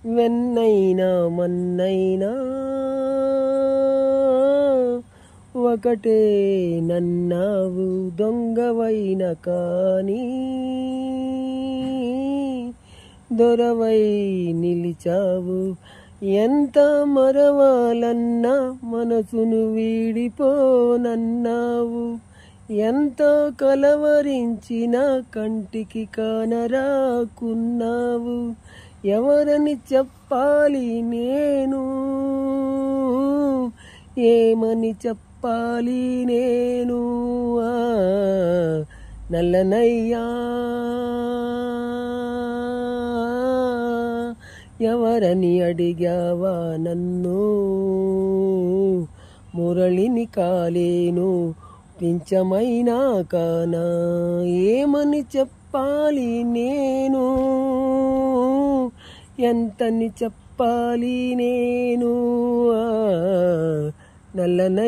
వెన్నైనా మన్నైనా ఒకటే నన్నావు, దొంగవైన కానీ దొరవై నిలిచావు. ఎంత మరవాలన్నా మనసును వీడిపోనన్నావు. ఎంతో కలవరించిన కంటికి కానరాకున్నావు. ఎవరని చెప్పాలి నేను, ఏమని చెప్పాలి నేను? నల్లనయ్యా ఎవరని అడిగావా నన్ను? మురళిని కాలేను, పించమైనా కానా. ఏమని చెప్పాలి నేను, ఎంతని చెప్పాలి నేను? నల్లనయ్య